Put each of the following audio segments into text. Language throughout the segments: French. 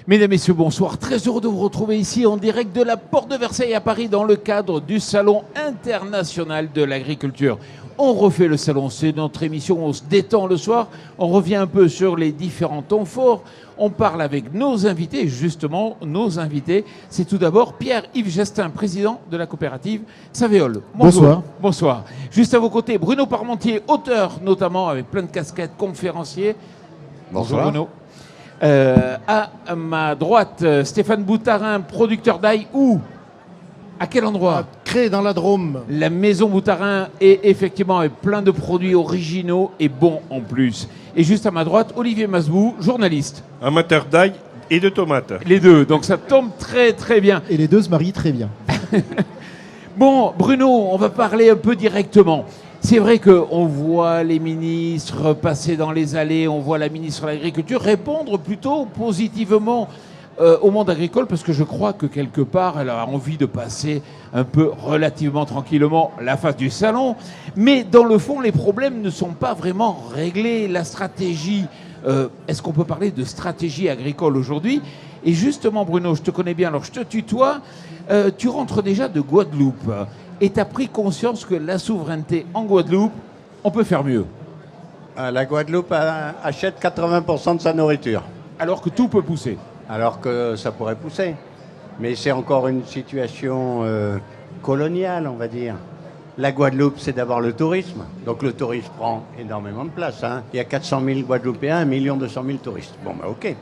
Mesdames, Messieurs, bonsoir. Très heureux de vous retrouver ici en direct de la Porte de Versailles à Paris dans le cadre du Salon international de l'agriculture. On refait le salon, c'est notre émission, on se détend le soir, on revient un peu sur les différents temps forts, on parle avec nos invités, justement, nos invités, c'est tout d'abord Pierre-Yves Gestin, président de la coopérative Savéole. Bonsoir. Bonsoir. Juste à vos côtés, Bruno Parmentier, auteur notamment, avec plein de casquettes, conférencier. Bonsoir. Bonjour Bruno. À ma droite, Stéphane Boutarin, producteur d'ail, où? À quel endroit? Créé dans la Drôme. La maison Boutarin est effectivement avec plein de produits originaux et bons en plus. Et juste à ma droite, Olivier Masbou, journaliste. Amateur d'ail et de tomates. Les deux, donc ça tombe très très bien. Et les deux se marient très bien. Bon, Bruno, on va parler un peu directement. C'est vrai qu'on voit les ministres passer dans les allées, on voit la ministre de l'Agriculture répondre plutôt positivement au monde agricole, parce que je crois que quelque part, elle a envie de passer un peu relativement tranquillement la face du salon. Mais dans le fond, les problèmes ne sont pas vraiment réglés. La stratégie, est-ce qu'on peut parler de stratégie agricole aujourd'hui? Et justement, Bruno, je te connais bien, alors je te tutoie. Tu rentres déjà de Guadeloupe. Et tu as pris conscience que la souveraineté en Guadeloupe, on peut faire mieux. La Guadeloupe achète 80% de sa nourriture. Alors que tout peut pousser. Alors que ça pourrait pousser. Mais c'est encore une situation coloniale, on va dire. La Guadeloupe, c'est d'abord le tourisme. Donc le tourisme prend énormément de place. Hein. Il y a 400 000 Guadeloupéens, 1 200 000 touristes. Bon, ben ok.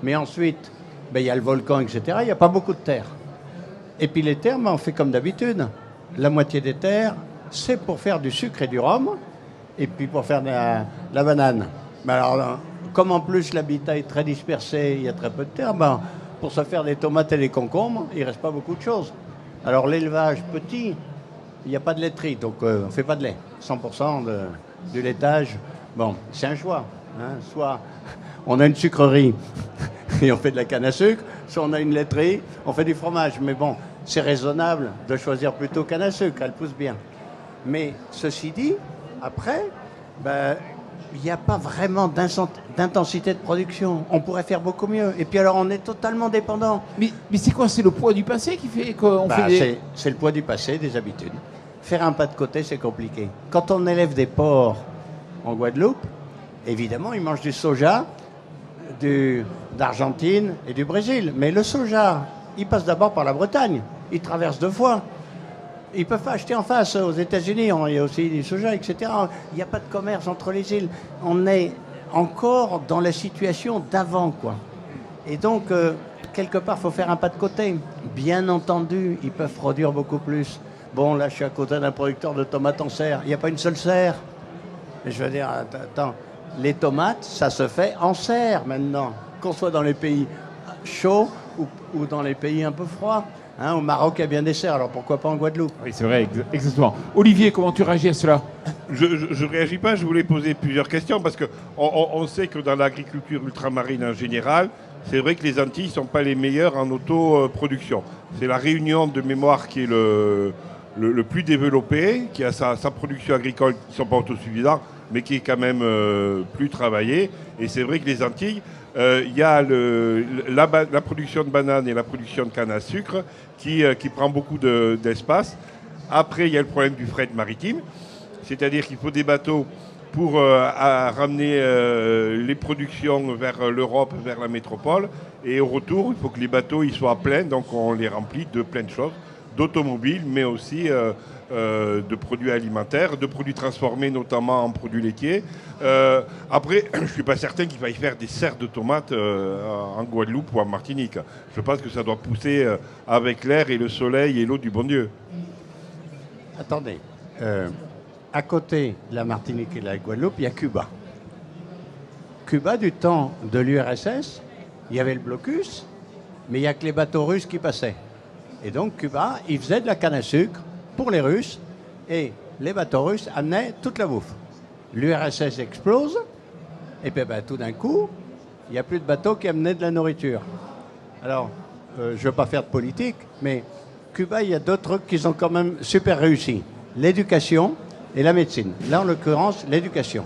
Mais ensuite, il y a le volcan, etc. Il n'y a pas beaucoup de terre. Et puis les terres, on fait comme d'habitude. La moitié des terres, c'est pour faire du sucre et du rhum, et puis pour faire de la banane. Mais alors, comme en plus l'habitat est très dispersé, il y a très peu de terre, pour se faire des tomates et des concombres, il ne reste pas beaucoup de choses. Alors l'élevage petit, il n'y a pas de laiterie, donc on ne fait pas de lait. 100% du laitage, c'est un choix. Hein. Soit on a une sucrerie et on fait de la canne à sucre, soit on a une laiterie, on fait du fromage. Mais bon, c'est raisonnable de choisir plutôt canne à sucre, elle pousse bien. Mais ceci dit, après, il n'y a pas vraiment d'intensité de production. On pourrait faire beaucoup mieux. Et puis alors, on est totalement dépendant. Mais c'est quoi? C'est le poids du passé qui fait qu'on fait des... C'est le poids du passé, des habitudes. Faire un pas de côté, c'est compliqué. Quand on élève des porcs en Guadeloupe, évidemment, ils mangent du soja, d'Argentine et du Brésil. Mais le soja, il passe d'abord par la Bretagne. Il traverse 2 fois. Ils ne peuvent pas acheter en face. Aux États-Unis, il y a aussi du soja, etc. Il n'y a pas de commerce entre les îles. On est encore dans la situation d'avant, quoi. Et donc, quelque part, il faut faire un pas de côté. Bien entendu, ils peuvent produire beaucoup plus. Bon, là, je suis à côté d'un producteur de tomates en serre. Il n'y a pas une seule serre. Et je veux dire, attends, les tomates, ça se fait en serre maintenant. Qu'on soit dans les pays chauds ou dans les pays un peu froids. Hein, au Maroc, il y a bien des serres, alors pourquoi pas en Guadeloupe? Oui, c'est vrai, exactement. Olivier, comment tu réagis à cela? Je ne réagis pas, je voulais poser plusieurs questions parce qu'on sait que dans l'agriculture ultramarine en général, c'est vrai que les Antilles ne sont pas les meilleures en autoproduction. C'est la Réunion de mémoire qui est le plus développé, qui a sa production agricole qui ne sont pas autosuffisants, mais qui est quand même plus travaillée. Et c'est vrai que les Antilles, il y a la production de bananes et la production de canne à sucre qui prend beaucoup d'espace. Après, il y a le problème du fret maritime, c'est-à-dire qu'il faut des bateaux pour ramener les productions vers l'Europe, vers la métropole. Et au retour, il faut que les bateaux ils soient pleins, donc on les remplit de plein de choses, d'automobiles, mais aussi de produits alimentaires, de produits transformés, notamment en produits laitiers. Après, je ne suis pas certain qu'il faille faire des serres de tomates en Guadeloupe ou en Martinique. Je pense que ça doit pousser avec l'air et le soleil et l'eau du bon Dieu. Attendez. À côté de la Martinique et de la Guadeloupe, il y a Cuba. Cuba, du temps de l'URSS, il y avait le blocus, mais il n'y a que les bateaux russes qui passaient. Et donc Cuba, ils faisaient de la canne à sucre pour les Russes, et les bateaux russes amenaient toute la bouffe. L'URSS explose, et puis tout d'un coup, il n'y a plus de bateaux qui amenaient de la nourriture. Alors, je ne veux pas faire de politique, mais Cuba, il y a d'autres trucs qui sont quand même super réussis. L'éducation et la médecine. Là, en l'occurrence, l'éducation.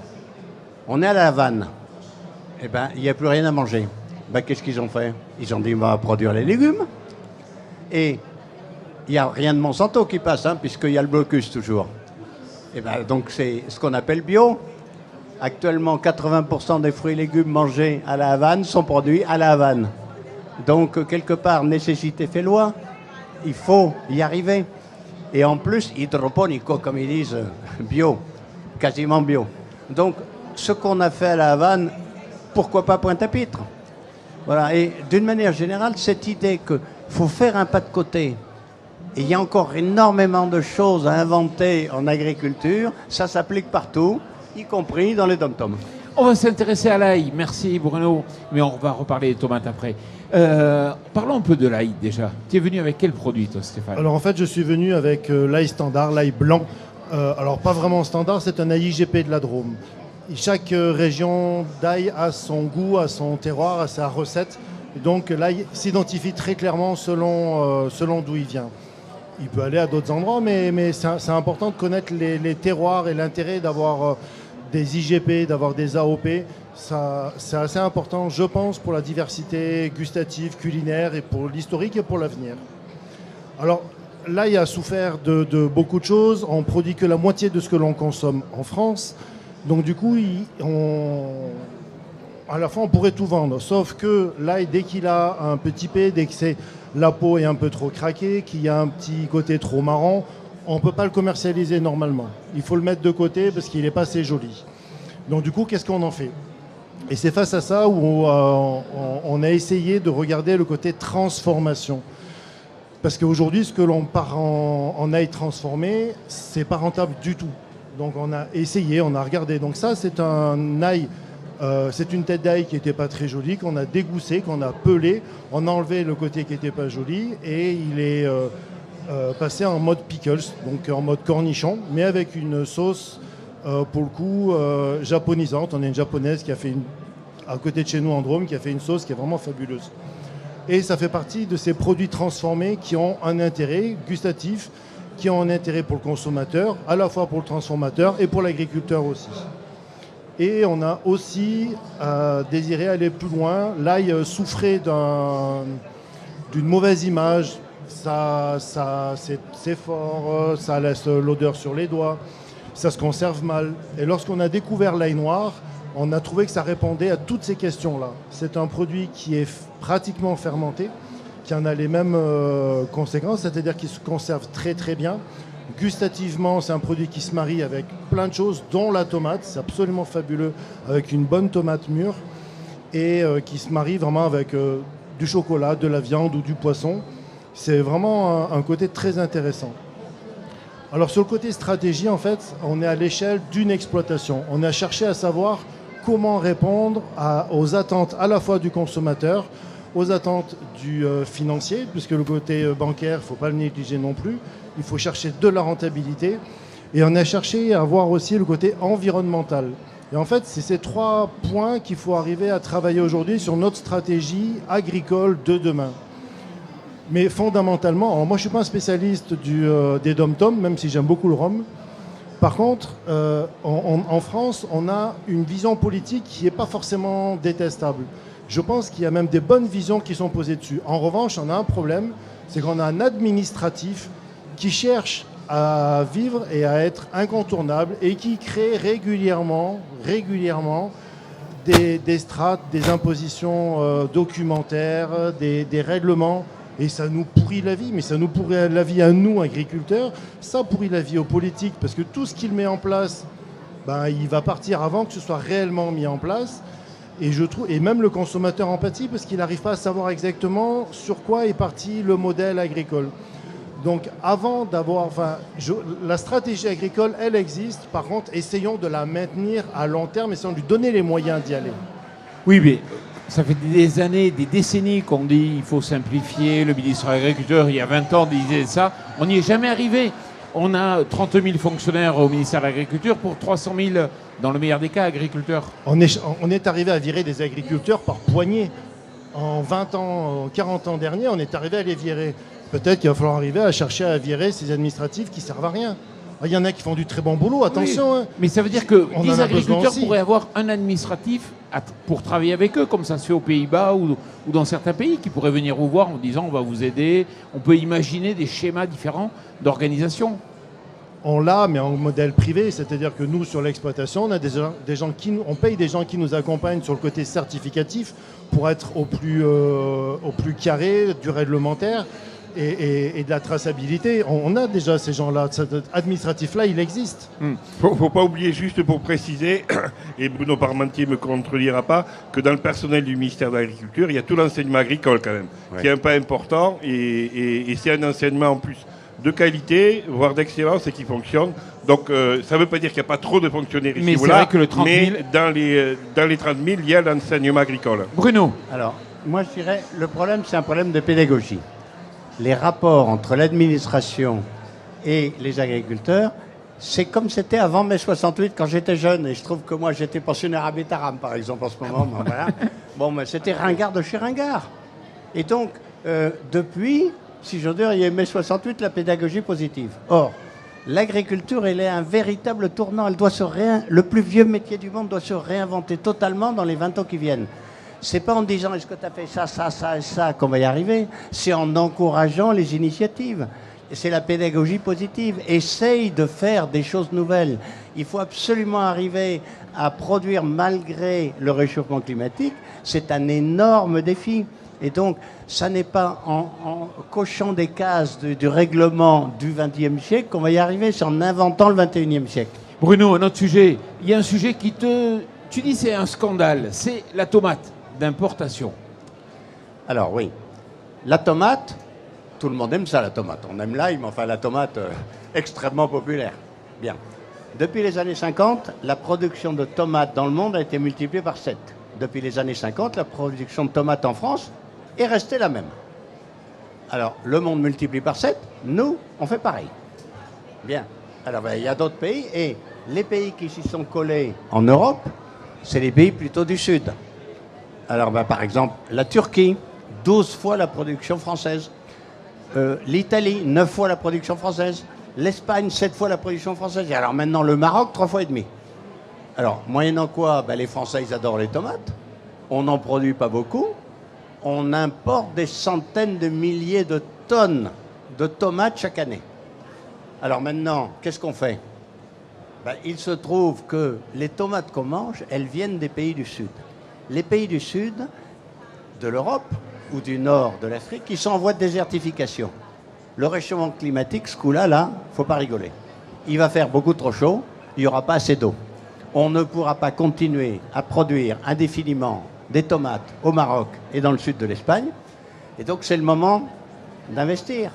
On est à La Havane. Il n'y a plus rien à manger. Qu'est-ce qu'ils ont fait? Ils ont dit, on va produire les légumes. Et il n'y a rien de Monsanto qui passe, puisqu'il y a le blocus toujours. Et donc c'est ce qu'on appelle bio. Actuellement, 80% des fruits et légumes mangés à la Havane sont produits à la Havane. Donc, quelque part, nécessité fait loi. Il faut y arriver. Et en plus, hydroponico, comme ils disent, bio, quasiment bio. Donc, ce qu'on a fait à la Havane, pourquoi pas Pointe-à-Pitre? Voilà. Et d'une manière générale, cette idée qu'il faut faire un pas de côté, et il y a encore énormément de choses à inventer en agriculture, ça s'applique partout, y compris dans les dom-toms. On va s'intéresser à l'ail. Merci Bruno, mais on va reparler des tomates après. Parlons un peu de l'ail déjà. Tu es venu avec quel produit toi, Stéphane? Alors en fait, je suis venu avec l'ail standard, l'ail blanc. Alors pas vraiment standard, c'est un ail IGP de la Drôme. Et chaque région d'ail a son goût, a son terroir, a sa recette. Et donc l'ail s'identifie très clairement selon d'où il vient. Il peut aller à d'autres endroits, mais c'est important de connaître les terroirs et l'intérêt d'avoir des IGP, d'avoir des AOP. C'est assez important, je pense, pour la diversité gustative, culinaire, et pour l'historique et pour l'avenir. Alors, l'ail a souffert de beaucoup de choses. On produit que la moitié de ce que l'on consomme en France. Donc, du coup, à la fin, on pourrait tout vendre. Sauf que l'ail, dès qu'il a un petit P, dès que la peau est un peu trop craquée, qu'il y a un petit côté trop marron, on ne peut pas le commercialiser normalement. Il faut le mettre de côté parce qu'il n'est pas assez joli. Donc, du coup, qu'est-ce qu'on en fait? Et c'est face à ça où on a essayé de regarder le côté transformation. Parce qu'aujourd'hui, ce que l'on part en ail transformé, c'est pas rentable du tout. Donc on a essayé, on a regardé. Donc ça, c'est un ail, c'est une tête d'ail qui n'était pas très jolie, qu'on a dégoussé, qu'on a pelé. On a enlevé le côté qui n'était pas joli et il est passé en mode pickles, donc en mode cornichon, mais avec une sauce pour le coup japonisante. On a une japonaise qui a fait à côté de chez nous en Drôme, qui a fait une sauce qui est vraiment fabuleuse. Et ça fait partie de ces produits transformés qui ont un intérêt gustatif, qui ont un intérêt pour le consommateur, à la fois pour le transformateur et pour l'agriculteur aussi. Et on a aussi désiré aller plus loin. L'ail souffrait d'une mauvaise image. C'est fort, ça laisse l'odeur sur les doigts, ça se conserve mal. Et lorsqu'on a découvert l'ail noir, on a trouvé que ça répondait à toutes ces questions-là. C'est un produit qui est pratiquement fermenté, qui en a les mêmes conséquences, c'est-à-dire qu'il se conserve très très bien. Gustativement, c'est un produit qui se marie avec plein de choses, dont la tomate. C'est absolument fabuleux, avec une bonne tomate mûre, et qui se marie vraiment avec du chocolat, de la viande ou du poisson. C'est vraiment un côté très intéressant. Alors sur le côté stratégie, en fait, on est à l'échelle d'une exploitation. On a cherché à savoir comment répondre aux attentes à la fois du consommateur, aux attentes du financier, puisque le côté bancaire, il ne faut pas le négliger non plus. Il faut chercher de la rentabilité. Et on a cherché à voir aussi le côté environnemental. Et en fait, c'est ces trois points qu'il faut arriver à travailler aujourd'hui sur notre stratégie agricole de demain. Mais fondamentalement, moi je ne suis pas un spécialiste des dom-toms, même si j'aime beaucoup le rhum. Par contre, en France, on a une vision politique qui n'est pas forcément détestable. Je pense qu'il y a même des bonnes visions qui sont posées dessus. En revanche, on a un problème, c'est qu'on a un administratif qui cherche à vivre et à être incontournable et qui crée régulièrement des strates, des impositions documentaires, des règlements. Et ça nous pourrit la vie, mais ça nous pourrit la vie à nous, agriculteurs, ça pourrit la vie aux politiques, parce que tout ce qu'il met en place, il va partir avant que ce soit réellement mis en place. Et même le consommateur en pâtit, parce qu'il n'arrive pas à savoir exactement sur quoi est parti le modèle agricole. Donc avant d'avoir... la stratégie agricole, elle existe. Par contre, essayons de la maintenir à long terme, essayons de lui donner les moyens d'y aller. Oui, mais ça fait des années, des décennies qu'on dit qu'il faut simplifier. Le ministre de l'Agriculture, il y a 20 ans, disait ça. On n'y est jamais arrivé. On a 30 000 fonctionnaires au ministère de l'Agriculture pour 300 000, dans le meilleur des cas, agriculteurs. On est arrivé à virer des agriculteurs par poignée. En 20 ans, 40 ans derniers, on est arrivé à les virer. Peut-être qu'il va falloir arriver à chercher à virer ces administratifs qui ne servent à rien. Il y en a qui font du très bon boulot, attention. Hein. Mais ça veut dire que On en les a agriculteurs besoin aussi. pourraient avoir un administratif pour travailler avec eux, comme ça se fait aux Pays-Bas ou dans certains pays, qui pourraient venir vous voir en disant on va vous aider. On peut imaginer des schémas différents d'organisation. On l'a, mais en modèle privé, c'est-à-dire que nous, sur l'exploitation, on a on paye des gens qui nous accompagnent sur le côté certificatif pour être au plus carré du réglementaire et de la traçabilité. On a déjà ces gens-là. Cet administratif-là, il existe. Faut pas oublier, juste pour préciser, et Bruno Parmentier ne me contredira pas, que dans le personnel du ministère de l'Agriculture, il y a tout l'enseignement agricole quand même, qui est un pas important, et c'est un enseignement en plus de qualité, voire d'excellence, et qui fonctionne. Donc ça ne veut pas dire qu'il n'y a pas trop de fonctionnaires ici Mais ou c'est là, vrai que le 30 000... mais dans les 30 000, il y a l'enseignement agricole. Bruno. Alors, moi je dirais, le problème, c'est un problème de pédagogie. Les rapports entre l'administration et les agriculteurs, c'est comme c'était avant mai 68 quand j'étais jeune. Et je trouve que moi, j'étais pensionnaire à Bétarame, par exemple, en ce moment. Ben voilà. Bon, mais c'était ringard de chez ringard. Et donc, depuis, si j'ose dire, il y a eu mai 68, la pédagogie positive. Or, l'agriculture, elle est un véritable tournant. Elle doit le plus vieux métier du monde doit se réinventer totalement dans les 20 ans qui viennent. C'est pas en disant est-ce que tu as fait ça, ça, ça et ça qu'on va y arriver. C'est en encourageant les initiatives. Et c'est la pédagogie positive. Essaye de faire des choses nouvelles. Il faut absolument arriver à produire malgré le réchauffement climatique. C'est un énorme défi. Et donc, ça n'est pas en cochant des cases du règlement du XXe siècle qu'on va y arriver. C'est en inventant le XXIe siècle. Bruno, un autre sujet. Il y a un sujet qui tu dis c'est un scandale. C'est la tomate d'importation. Alors oui, la tomate, tout le monde aime ça, la tomate. On aime l'ail, mais enfin la tomate, extrêmement populaire. Bien. Depuis les années 50, la production de tomates dans le monde a été multipliée par 7. Depuis les années 50, la production de tomates en France est restée la même. Alors, le monde multiplie par 7, nous, on fait pareil. Bien. Alors, il y a d'autres pays, et les pays qui s'y sont collés en Europe, c'est les pays plutôt du Sud. Alors, par exemple, la Turquie, 12 fois la production française. L'Italie, 9 fois la production française. L'Espagne, 7 fois la production française. Et alors maintenant, le Maroc, 3 fois et demi. Alors, moyennant quoi, les Français, ils adorent les tomates. On n'en produit pas beaucoup. On importe des centaines de milliers de tonnes de tomates chaque année. Alors maintenant, qu'est-ce qu'on fait ? Il se trouve que les tomates qu'on mange, elles viennent des pays du Sud. Les pays du Sud, de l'Europe ou du Nord de l'Afrique, qui sont en voie de désertification. Le réchauffement climatique, ce coup-là, il ne faut pas rigoler. Il va faire beaucoup trop chaud, il n'y aura pas assez d'eau. On ne pourra pas continuer à produire indéfiniment des tomates au Maroc et dans le sud de l'Espagne. Et donc, c'est le moment d'investir.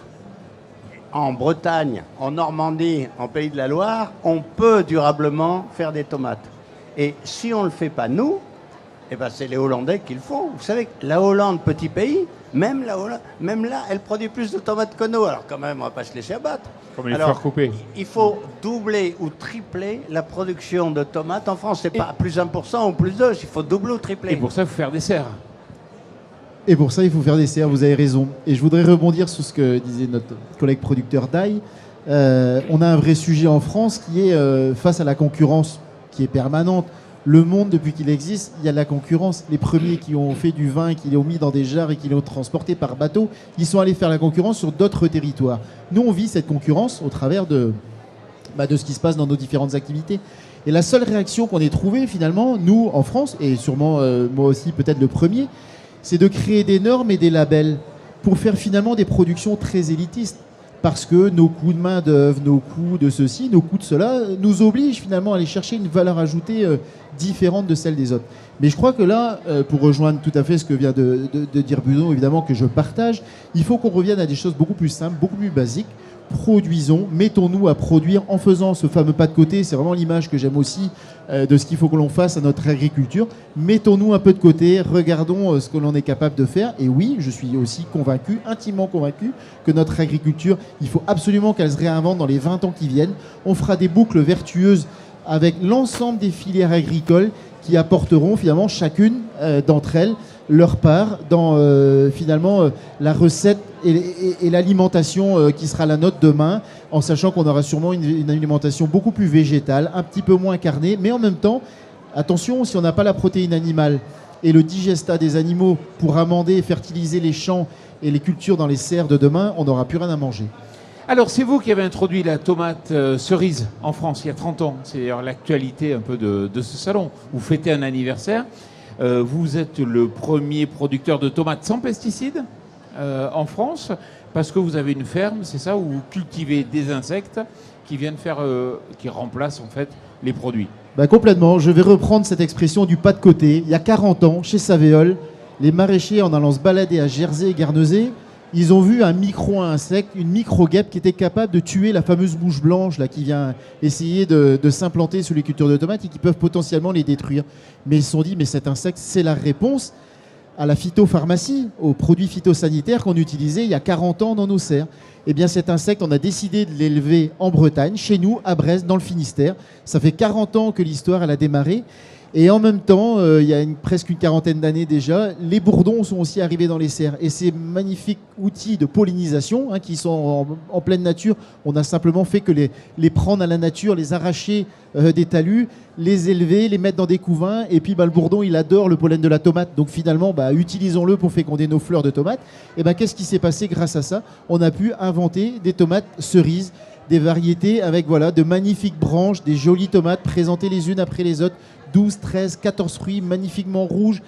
En Bretagne, en Normandie, en Pays de la Loire, on peut durablement faire des tomates. Et si on ne le fait pas nous, c'est les Hollandais qui le font. Vous savez que la Hollande, petit pays, même là, elle produit plus de tomates que nous. Alors quand même, on ne va pas se laisser abattre. Comme les fleurs coupées. Il faut doubler ou tripler la production de tomates en France. C'est pas plus 1% ou plus 2, il faut doubler ou tripler. Et pour ça, il faut faire des serres. Et pour ça, il faut faire des serres, vous avez raison. Et je voudrais rebondir sur ce que disait notre collègue producteur d'ail. On a un vrai sujet en France qui est face à la concurrence qui est permanente. Le monde, depuis qu'il existe, il y a de la concurrence. Les premiers qui ont fait du vin, qui l'ont mis dans des jarres et qui l'ont transporté par bateau, ils sont allés faire la concurrence sur d'autres territoires. Nous, on vit cette concurrence au travers de ce qui se passe dans nos différentes activités. Et la seule réaction qu'on ait trouvée, finalement, nous, en France, et sûrement moi aussi peut-être le premier, c'est de créer des normes et des labels pour faire finalement des productions très élitistes. Parce que nos coûts de main-d'œuvre, nos coûts de ceci, nos coûts de cela, nous obligent finalement à aller chercher une valeur ajoutée différente de celle des autres. Mais je crois que là, pour rejoindre tout à fait ce que vient de dire Bruno, évidemment que je partage, il faut qu'on revienne à des choses beaucoup plus simples, beaucoup plus basiques. Produisons, mettons-nous à produire en faisant ce fameux pas de côté. C'est vraiment l'image que j'aime aussi de ce qu'il faut que l'on fasse à notre agriculture. Mettons-nous un peu de côté, regardons ce que l'on est capable de faire. Et oui, je suis aussi convaincu, intimement convaincu, que notre agriculture, il faut absolument qu'elle se réinvente dans les 20 ans qui viennent. On fera des boucles vertueuses avec l'ensemble des filières agricoles qui apporteront finalement chacune d'entre elles leur part dans finalement la recette et l'alimentation qui sera la nôtre demain, en sachant qu'on aura sûrement une alimentation beaucoup plus végétale, un petit peu moins carnée, mais en même temps, attention, si on n'a pas la protéine animale et le digestat des animaux pour amender et fertiliser les champs et les cultures dans les serres de demain, on n'aura plus rien à manger. Alors, c'est vous qui avez introduit la tomate cerise en France il y a 30 ans. C'est d'ailleurs l'actualité un peu de ce salon. Vous fêtez un anniversaire. Vous êtes le premier producteur de tomates sans pesticides en France, parce que vous avez une ferme, c'est ça, où vous cultivez des insectes qui viennent faire, qui remplacent en fait les produits. Bah, complètement. Je vais reprendre cette expression du pas de côté. Il y a 40 ans, chez Savéol, les maraîchers, en allant se balader à Jersey et Guernesey, ils ont vu un micro-insecte, une micro-guêpe qui était capable de tuer la fameuse mouche blanche là, qui vient essayer de s'implanter sur les cultures de tomates et qui peuvent potentiellement les détruire. Mais ils se sont dit, mais cet insecte, c'est la réponse à la phytopharmacie, aux produits phytosanitaires qu'on utilisait il y a 40 ans dans nos serres. Eh bien cet insecte, on a décidé de l'élever en Bretagne, chez nous, à Brest, dans le Finistère. Ça fait 40 ans que l'histoire elle a démarré. Et en même temps, il y a presque une quarantaine d'années déjà, les bourdons sont aussi arrivés dans les serres. Et ces magnifiques outils de pollinisation qui sont en pleine nature, on a simplement fait que les prendre à la nature, les arracher des talus, les élever, les mettre dans des couvains. Et puis le bourdon, il adore le pollen de la tomate. Donc finalement, utilisons-le pour féconder nos fleurs de tomates. Et qu'est-ce qui s'est passé grâce à ça? On a pu inventer des tomates cerises, des variétés avec de magnifiques branches, des jolies tomates présentées les unes après les autres, 12, 13, 14 fruits magnifiquement rouges,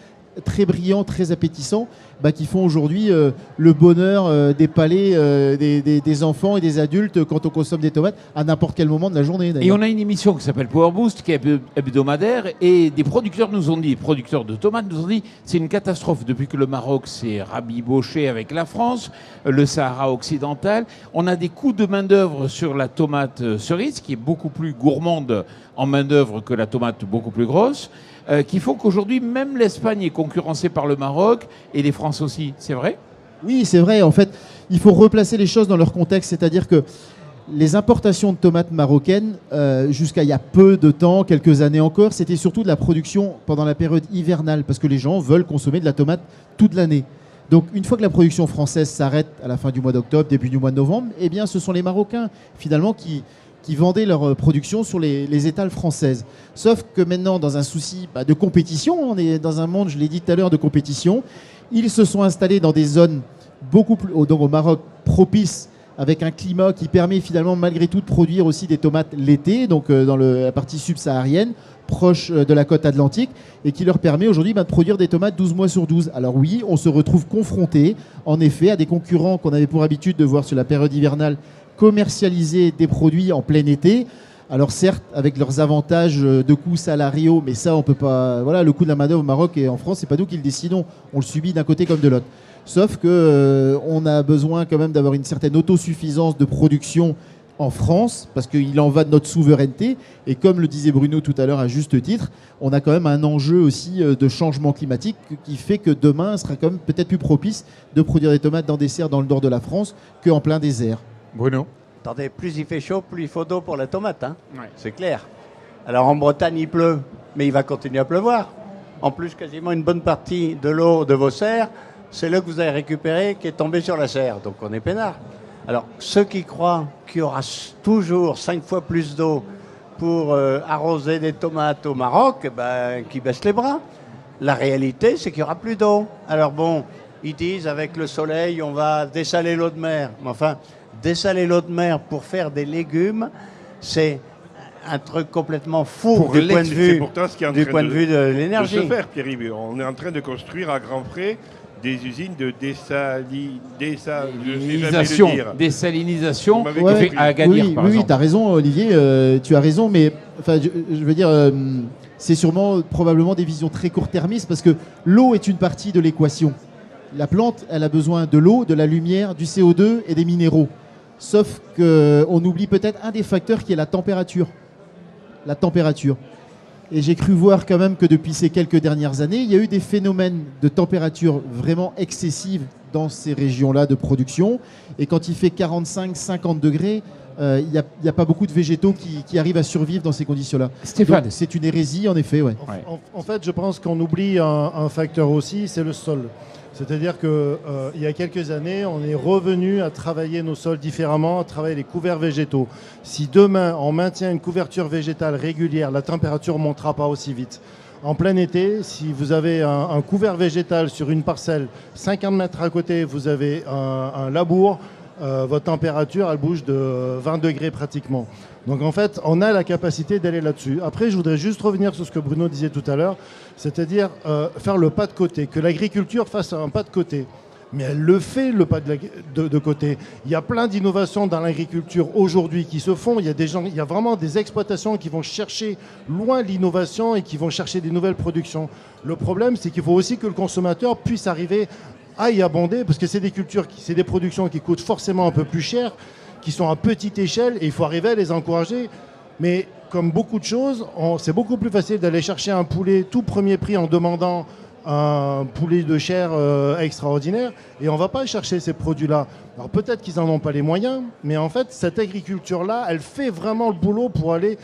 très brillants, très appétissants, qui font aujourd'hui le bonheur des palais des enfants et des adultes quand on consomme des tomates à n'importe quel moment de la journée. Et on a une émission qui s'appelle Power Boost, qui est hebdomadaire, et des producteurs producteurs de tomates nous ont dit c'est une catastrophe depuis que le Maroc s'est rabiboché avec la France, le Sahara occidental. On a des coûts de main-d'œuvre sur la tomate cerise, qui est beaucoup plus gourmande en main-d'œuvre que la tomate beaucoup plus grosse, qui font qu'aujourd'hui, même l'Espagne est concurrencée par le Maroc et les France aussi. C'est vrai ? Oui, c'est vrai. En fait, il faut replacer les choses dans leur contexte. C'est-à-dire que les importations de tomates marocaines, jusqu'à il y a peu de temps, quelques années encore, c'était surtout de la production pendant la période hivernale, parce que les gens veulent consommer de la tomate toute l'année. Donc, une fois que la production française s'arrête à la fin du mois d'octobre, début du mois de novembre, eh bien, ce sont les Marocains, finalement, qui vendaient leur production sur les étals françaises. Sauf que maintenant, dans un souci de compétition, on est dans un monde, je l'ai dit tout à l'heure, de compétition, ils se sont installés dans des zones beaucoup plus, donc au Maroc, propices, avec un climat qui permet finalement, malgré tout, de produire aussi des tomates l'été, donc dans la partie subsaharienne, proche de la côte atlantique, et qui leur permet aujourd'hui de produire des tomates 12 mois sur 12. Alors oui, on se retrouve confronté, en effet, à des concurrents qu'on avait pour habitude de voir sur la période hivernale commercialiser des produits en plein été. Alors certes, avec leurs avantages de coûts salariaux, mais ça, on peut pas... Voilà, le coût de la main-d'œuvre au Maroc et en France, c'est pas nous qui le décidons. On le subit d'un côté comme de l'autre. Sauf que on a besoin quand même d'avoir une certaine autosuffisance de production en France, parce qu'il en va de notre souveraineté. Et comme le disait Bruno tout à l'heure à juste titre, on a quand même un enjeu aussi de changement climatique qui fait que demain sera quand même peut-être plus propice de produire des tomates dans des serres dans le nord de la France qu'en plein désert. Bruno ? Attendez, plus il fait chaud, plus il faut d'eau pour la tomate, Ouais. C'est clair. Alors en Bretagne, il pleut, mais il va continuer à pleuvoir. En plus, quasiment une bonne partie de l'eau de vos serres, c'est l'eau que vous avez récupérée qui est tombée sur la serre. Donc on est peinard. Alors ceux qui croient qu'il y aura toujours 5 fois plus d'eau pour arroser des tomates au Maroc, qui baissent les bras. La réalité, c'est qu'il n'y aura plus d'eau. Alors bon, ils disent avec le soleil, on va dessaler l'eau de mer. Mais enfin, dessaler l'eau de mer pour faire des légumes, c'est un truc complètement fou du point de vue de l'énergie. De se faire, Pierre-Yves. On est en train de construire à grands frais des usines de désalinisation Ouais. à Agadir, par oui, exemple. tu as raison, Olivier, tu as raison, mais enfin, je veux dire, c'est sûrement probablement des visions très court-termistes, parce que l'eau est une partie de l'équation. La plante, elle a besoin de l'eau, de la lumière, du CO2 et des minéraux. Sauf qu'on oublie peut-être un des facteurs qui est la température. La température. Et j'ai cru voir quand même que depuis ces quelques dernières années, il y a eu des phénomènes de température vraiment excessives dans ces régions-là de production. Et quand il fait 45-50 degrés, il n'y a pas beaucoup de végétaux qui arrivent à survivre dans ces conditions-là. Stéphane. Donc, c'est une hérésie, en effet. Ouais. Ouais. En fait, je pense qu'on oublie un facteur aussi, c'est le sol. C'est-à-dire qu'il y a quelques années, on est revenu à travailler nos sols différemment, à travailler les couverts végétaux. Si demain, on maintient une couverture végétale régulière, la température ne montera pas aussi vite. En plein été, si vous avez un couvert végétal sur une parcelle, 50 mètres à côté, vous avez un labour, votre température, elle bouge de 20 degrés pratiquement. Donc en fait, on a la capacité d'aller là-dessus. Après, je voudrais juste revenir sur ce que Bruno disait tout à l'heure, c'est-à-dire faire le pas de côté, que l'agriculture fasse un pas de côté. Mais elle le fait, le pas de côté. Il y a plein d'innovations dans l'agriculture aujourd'hui qui se font. Il y a vraiment des exploitations qui vont chercher loin l'innovation et qui vont chercher des nouvelles productions. Le problème, c'est qu'il faut aussi que le consommateur puisse arriver à y abonder, parce que c'est des cultures, c'est des productions qui coûtent forcément un peu plus cher, qui sont à petite échelle, et il faut arriver à les encourager. Mais comme beaucoup de choses, c'est beaucoup plus facile d'aller chercher un poulet tout premier prix en demandant un poulet de chair extraordinaire, et on ne va pas chercher ces produits-là. Alors peut-être qu'ils n'en ont pas les moyens, mais en fait, cette agriculture-là, elle fait vraiment le boulot pour aller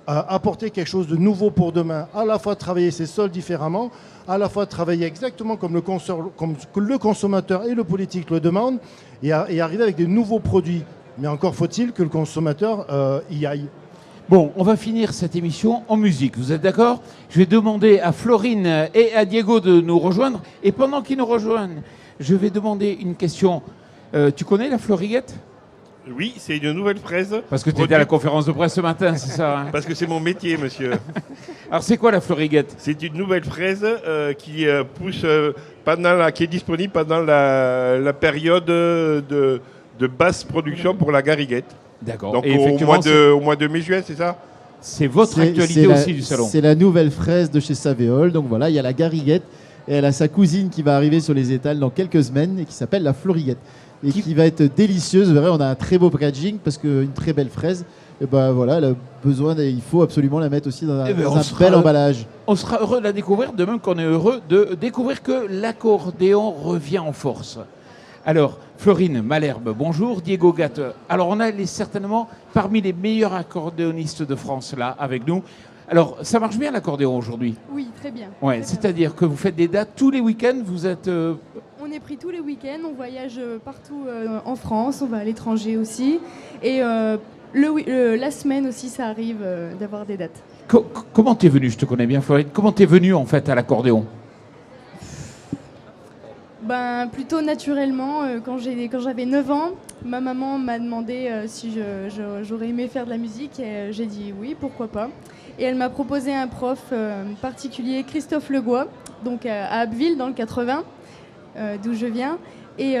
apporter quelque chose de nouveau pour demain. À la fois travailler ses sols différemment, à la fois travailler exactement comme le consommateur et le politique le demandent, et arriver avec des nouveaux produits. Mais encore faut-il que le consommateur y aille. Bon, on va finir cette émission en musique. Vous êtes d'accord? Je vais demander à Florine et à Diego de nous rejoindre. Et pendant qu'ils nous rejoignent, je vais demander une question. Tu connais la Floriguette? Oui, c'est une nouvelle fraise. Parce que tu étais à la conférence de presse ce matin, c'est ça, hein? Parce que c'est mon métier, monsieur. Alors, c'est quoi la Floriguette? C'est une nouvelle fraise qui pousse qui est disponible pendant la période de basse production pour la gariguette. D'accord. Donc Et au mois de mai-juin, c'est ça? c'est votre actualité aussi du salon. C'est la nouvelle fraise de chez Savéol. Donc voilà, il y a la gariguette et elle a sa cousine qui va arriver sur les étals dans quelques semaines et qui s'appelle la Floriguette. Et qui va être délicieuse. Vous verrez, on a un très beau packaging parce qu'une très belle fraise, et ben voilà, elle a besoin il faut absolument la mettre aussi dans un bel emballage. On sera heureux de la découvrir, de même qu'on est heureux de découvrir que l'accordéon revient en force. Alors, Florine Malherbe, bonjour. Diego Gatte. Alors, on a certainement parmi les meilleurs accordéonistes de France là avec nous. Alors, ça marche bien l'accordéon aujourd'hui? Oui, très bien. Ouais, très c'est-à-dire bien. que vous faites des dates tous les week-ends, vous êtes... On est pris tous les week-ends, on voyage partout en France, on va à l'étranger aussi. Et la semaine aussi, ça arrive d'avoir des dates. Comment t'es venu? Je te connais bien, Florine. Comment t'es venu en fait à l'accordéon? Ben, plutôt naturellement, quand j'avais 9 ans, ma maman m'a demandé si j'aurais aimé faire de la musique et j'ai dit oui, pourquoi pas. Et elle m'a proposé un prof particulier, Christophe Legois, donc à Abbeville dans le 80, d'où je viens. Et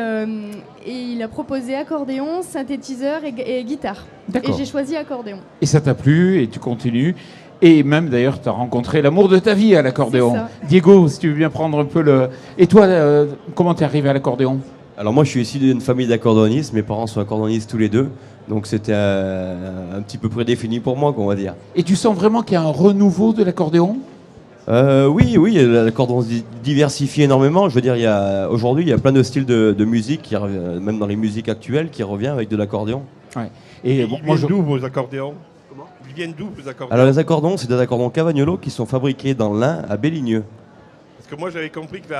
il a proposé accordéon, synthétiseur et guitare. D'accord. Et j'ai choisi accordéon. Et ça t'a plu et tu continues. Et même d'ailleurs, tu as rencontré l'amour de ta vie à l'accordéon. C'est ça. Diego, si tu veux bien prendre un peu le... Et toi, comment t'es arrivé à l'accordéon? Alors moi je suis issu d'une famille d'accordéonistes, mes parents sont accordéonistes tous les deux, donc c'était un petit peu prédéfini pour moi, on va dire. Et tu sens vraiment qu'il y a un renouveau de l'accordéon? Oui, l'accordéon se diversifie énormément. Je veux dire, aujourd'hui il y a plein de styles de musique, même dans les musiques actuelles, qui revient avec de l'accordéon. Ouais. Et bon, Ils viennent d'où vos accordéons? Comment? Ils viennent d'où vos accordéons? Alors les accordéons, c'est des accordéons Cavagnolo qui sont fabriqués dans l'Ain à Béligneux. Parce que moi j'avais compris que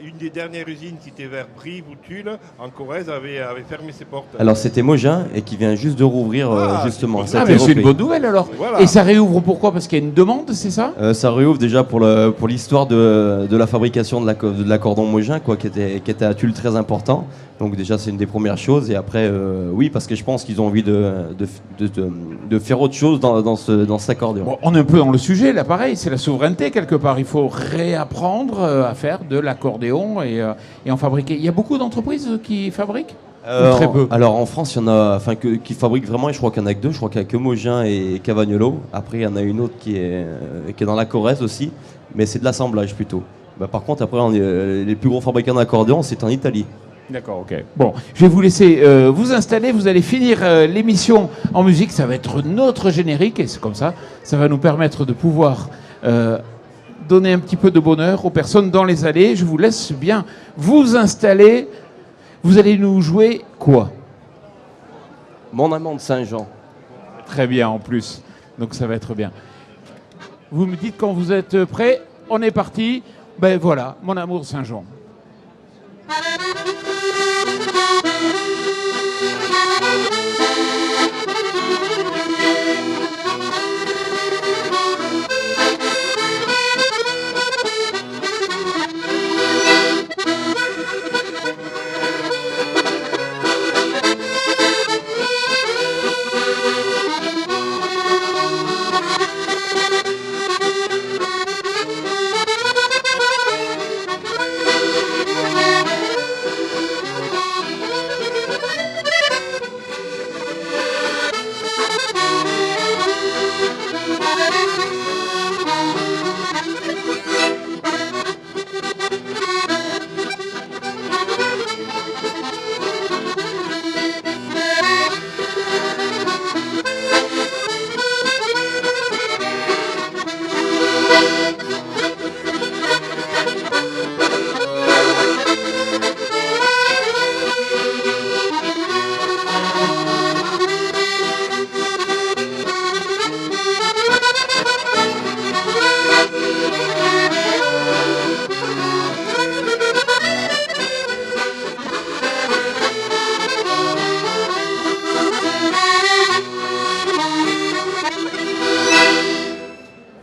une des dernières usines qui était vers Brive ou Tulle, en Corrèze, avait fermé ses portes. Alors c'était Mogin et qui vient juste de rouvrir justement. c'est Ça a Ah, été mais c'est repris. une bonne nouvelle alors. Voilà. Et ça réouvre pourquoi? Parce qu'il y a une demande, c'est ça? Ça réouvre déjà pour l'histoire de la fabrication de l'accordéon Mogin, quoi, qui était à Tulle très important. Donc déjà c'est une des premières choses. Et après oui, parce que je pense qu'ils ont envie de faire autre chose dans cet accordéon. Bon, on est un peu dans le sujet là, pareil, c'est la souveraineté quelque part. Il faut réapprendre à faire de l'accordéon et en fabriquer. Il y a beaucoup d'entreprises qui fabriquent? Ou très peu? Alors en France, il y en a qui fabriquent vraiment, et je crois qu'il n'y en a que deux. Je crois qu'il n'y a que Mogin et Cavagnolo. Après, il y en a une autre qui est dans la Corrèze aussi, mais c'est de l'assemblage plutôt. Par contre, après, les plus gros fabricants d'accordéon, c'est en Italie. D'accord, ok. Bon, je vais vous laisser vous installer. Vous allez finir l'émission en musique. Ça va être notre générique et c'est comme ça. Ça va nous permettre de pouvoir donner un petit peu de bonheur aux personnes dans les allées. Je vous laisse bien vous installer. Vous allez nous jouer quoi? Mon amant de Saint-Jean. très bien en plus. Donc ça va être bien. Vous me dites quand vous êtes prêts. On est parti. Ben voilà, Mon amour Saint-Jean.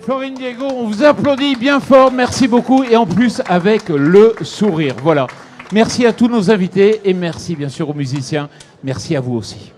Florine Diego, on vous applaudit bien fort, merci beaucoup, et en plus avec le sourire. Voilà. Merci à tous nos invités et merci bien sûr aux musiciens. Merci à vous aussi.